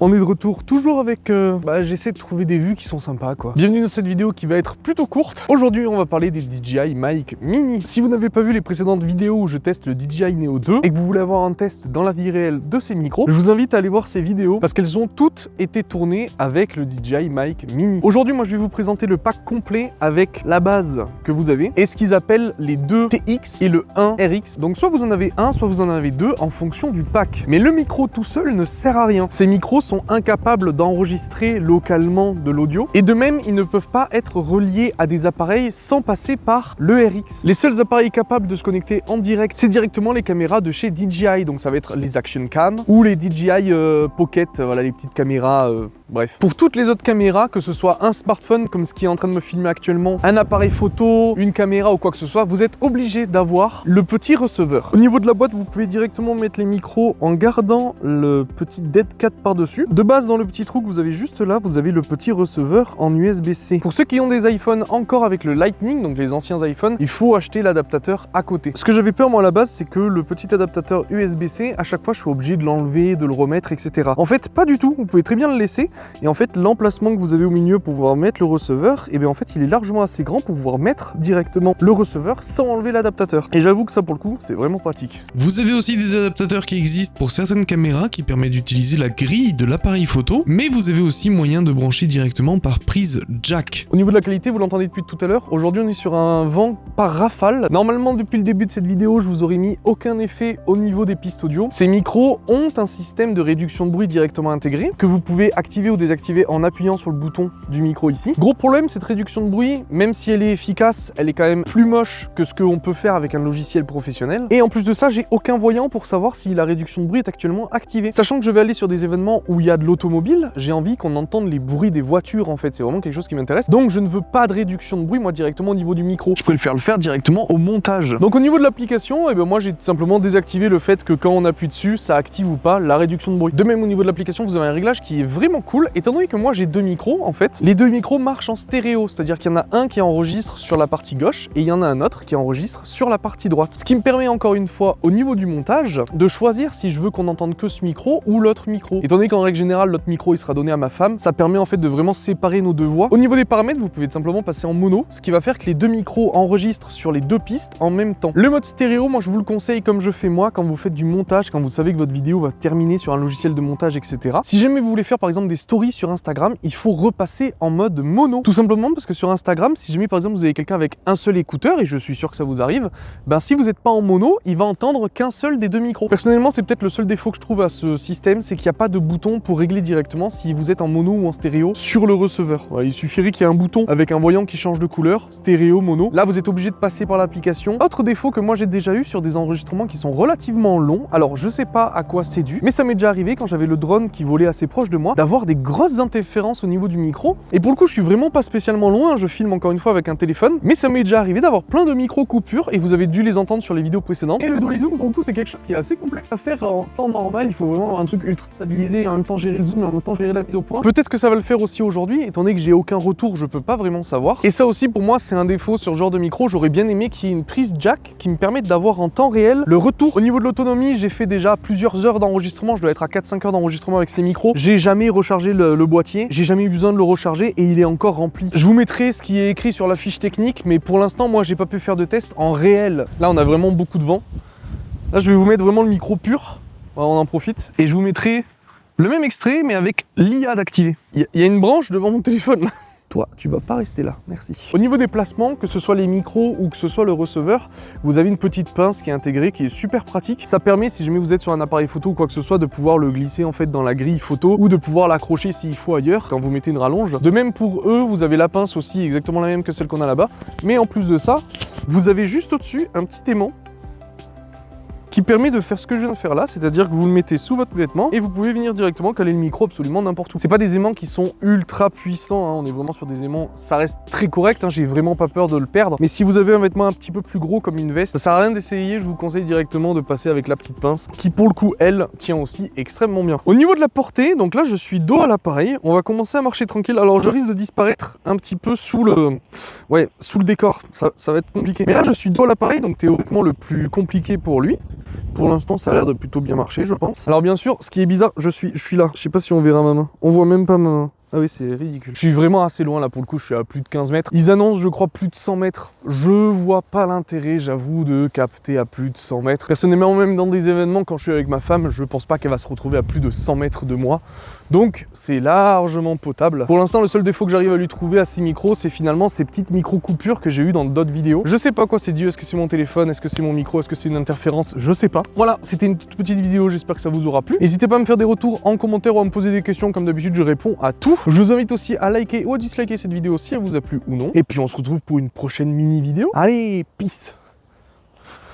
On est de retour toujours avec... j'essaie de trouver des vues qui sont sympas quoi. Bienvenue dans cette vidéo qui va être plutôt courte. Aujourd'hui on va parler des DJI Mic Mini. Si vous n'avez pas vu les précédentes vidéos où je teste le DJI Neo 2 et que vous voulez avoir un test dans la vie réelle de ces micros, je vous invite à aller voir ces vidéos parce qu'elles ont toutes été tournées avec le DJI Mic Mini. Aujourd'hui moi je vais vous présenter le pack complet avec la base que vous avez et ce qu'ils appellent les 2 TX et le 1 RX. Donc soit vous en avez un, soit vous en avez deux en fonction du pack. Mais le micro tout seul ne sert à rien. Ces micros sont incapables d'enregistrer localement de l'audio et de même ils ne peuvent pas être reliés à des appareils sans passer par le RX. Les seuls appareils capables de se connecter en direct, c'est directement les caméras de chez DJI, donc ça va être les Action Cam ou les DJI Pocket, voilà les petites caméras, bref. Pour toutes les autres caméras, que ce soit un smartphone comme ce qui est en train de me filmer actuellement, un appareil photo, une caméra ou quoi que ce soit, vous êtes obligé d'avoir le petit receveur. Au niveau de la boîte, vous pouvez directement mettre les micros en gardant le petit dead cat par-dessus. De base, dans le petit trou que vous avez juste là, vous avez le petit receveur en USB-C. Pour ceux qui ont des iPhones encore avec le Lightning, donc les anciens iPhones, il faut acheter l'adaptateur à côté. Ce que j'avais peur moi à la base, c'est que le petit adaptateur USB-C, à chaque fois je suis obligé de l'enlever, de le remettre, etc. En fait, pas du tout, vous pouvez très bien le laisser. Et en fait, l'emplacement que vous avez au milieu pour pouvoir mettre le receveur, et bien en fait, il est largement assez grand pour pouvoir mettre directement le receveur sans enlever l'adaptateur. Et j'avoue que ça, pour le coup, c'est vraiment pratique. Vous avez aussi des adaptateurs qui existent pour certaines caméras qui permettent d'utiliser la grille de l'appareil photo, mais vous avez aussi moyen de brancher directement par prise jack. Au niveau de la qualité, vous l'entendez depuis tout à l'heure, aujourd'hui on est sur un vent par rafale. Normalement, depuis le début de cette vidéo, je vous aurais mis aucun effet au niveau des pistes audio. Ces micros ont un système de réduction de bruit directement intégré que vous pouvez activer ou désactiver en appuyant sur le bouton du micro ici. Gros problème, cette réduction de bruit, même si elle est efficace, elle est quand même plus moche que ce qu'on peut faire avec un logiciel professionnel. Et en plus de ça, j'ai aucun voyant pour savoir si la réduction de bruit est actuellement activée. Sachant que je vais aller sur des événements où il y a de l'automobile, j'ai envie qu'on entende les bruits des voitures en fait, c'est vraiment quelque chose qui m'intéresse. Donc je ne veux pas de réduction de bruit moi directement au niveau du micro. Je préfère le faire directement au montage. Donc au niveau de l'application, moi j'ai simplement désactivé le fait que quand on appuie dessus, ça active ou pas la réduction de bruit. De même au niveau de l'application, vous avez un réglage qui est vraiment cool, étant donné que moi j'ai deux micros en fait. Les deux micros marchent en stéréo, c'est-à-dire qu'il y en a un qui enregistre sur la partie gauche et il y en a un autre qui enregistre sur la partie droite. Ce qui me permet encore une fois au niveau du montage de choisir si je veux qu'on entende que ce micro ou l'autre micro. Étant donné qu'en règle générale l'autre micro il sera donné à ma femme, ça permet en fait de vraiment séparer nos deux voix. Au niveau des paramètres, vous pouvez tout simplement passer en mono, ce qui va faire que les deux micros enregistrent sur les deux pistes en même temps. Le mode stéréo, moi je vous le conseille comme je fais moi quand vous faites du montage, quand vous savez que votre vidéo va terminer sur un logiciel de montage, etc. Si jamais vous voulez faire par exemple des stories sur Instagram, il faut repasser en mode mono. Tout simplement parce que sur Instagram, si jamais par exemple vous avez quelqu'un avec un seul écouteur, et je suis sûr que ça vous arrive, ben si vous n'êtes pas en mono, il va entendre qu'un seul des deux micros. Personnellement, c'est peut-être le seul défaut que je trouve à ce système, c'est qu'il n'y a pas de bouton pour régler directement si vous êtes en mono ou en stéréo sur le receveur. Ouais, il suffirait qu'il y ait un bouton avec un voyant qui change de couleur, stéréo, mono. Là, vous êtes obligé de passer par l'application. Autre défaut que moi j'ai déjà eu sur des enregistrements qui sont relativement longs, alors je sais pas à quoi c'est dû, mais ça m'est déjà arrivé quand j'avais le drone qui volait assez proche de moi, d'avoir des grosses interférences au niveau du micro. Et pour le coup, je suis vraiment pas spécialement loin, je filme encore une fois avec un téléphone, mais ça m'est déjà arrivé d'avoir plein de micro coupures et vous avez dû les entendre sur les vidéos précédentes. Et le dolly zoom, pour le coup, c'est quelque chose qui est assez complexe à faire en temps normal. Il faut vraiment avoir un truc ultra stabilisé, en même temps gérer le zoom, en même temps gérer la mise au point. Peut-être que ça va le faire aussi aujourd'hui, étant donné que j'ai aucun retour, je peux pas vraiment savoir. Et ça aussi, pour moi, c'est un défaut sur ce genre de micro. J'aurais bien aimé qu'il y ait une prise jack qui me permette d'avoir en temps réel le retour. Au niveau de l'autonomie, j'ai fait déjà plusieurs heures d'enregistrement. Je dois être à 4-5 heures d'enregistrement avec ces micros. J'ai jamais rechargé le boîtier. J'ai jamais eu besoin de le recharger et il est encore rempli. Je vous mettrai ce qui est écrit sur la fiche technique, mais pour l'instant, moi, j'ai pas pu faire de test en réel. Là, on a vraiment beaucoup de vent. Là, je vais vous mettre vraiment le micro pur. On en profite. Et je vous mettrai le même extrait, mais avec l'IA d'activer. Il y a une branche devant mon téléphone, là. Toi, tu vas pas rester là, merci. Au niveau des placements, que ce soit les micros ou que ce soit le receveur, vous avez une petite pince qui est intégrée, qui est super pratique. Ça permet, si jamais vous êtes sur un appareil photo ou quoi que ce soit, de pouvoir le glisser en fait dans la grille photo ou de pouvoir l'accrocher s'il faut ailleurs quand vous mettez une rallonge. De même pour eux, vous avez la pince aussi exactement la même que celle qu'on a là-bas. Mais en plus de ça, vous avez juste au-dessus un petit aimant qui permet de faire ce que je viens de faire là, c'est-à-dire que vous le mettez sous votre vêtement et vous pouvez venir directement caler le micro absolument n'importe où. C'est pas des aimants qui sont ultra puissants, hein. On est vraiment sur des aimants, ça reste très correct, hein. J'ai vraiment pas peur de le perdre, mais si vous avez un vêtement un petit peu plus gros comme une veste, ça sert à rien d'essayer, je vous conseille directement de passer avec la petite pince, qui pour le coup, elle, tient aussi extrêmement bien. Au niveau de la portée, donc là je suis dos à l'appareil, on va commencer à marcher tranquille, alors je risque de disparaître un petit peu sous le décor, ça va être compliqué. Mais là je suis dos à l'appareil, donc théoriquement le plus compliqué pour lui. Pour l'instant, ça a l'air de plutôt bien marcher, je pense. Alors bien sûr, ce qui est bizarre, je suis là. Je sais pas si on verra ma main. On voit même pas ma main. Ah oui, c'est ridicule. Je suis vraiment assez loin là pour le coup, je suis à plus de 15 mètres. Ils annoncent, je crois, plus de 100 mètres. Je vois pas l'intérêt, j'avoue, de capter à plus de 100 mètres. Personnellement, même dans des événements, quand je suis avec ma femme, je pense pas qu'elle va se retrouver à plus de 100 mètres de moi. Donc, c'est largement potable. Pour l'instant, le seul défaut que j'arrive à lui trouver à ces micros, c'est finalement ces petites micro-coupures que j'ai eues dans d'autres vidéos. Je sais pas quoi c'est dû, est-ce que c'est mon téléphone, est-ce que c'est mon micro, est-ce que c'est une interférence, je sais pas. Voilà, c'était une toute petite vidéo, j'espère que ça vous aura plu. N'hésitez pas à me faire des retours en commentaire ou à me poser des questions, comme d'habitude, je réponds à tout. Je vous invite aussi à liker ou à disliker cette vidéo si elle vous a plu ou non. Et puis on se retrouve pour une prochaine mini vidéo. Allez, peace!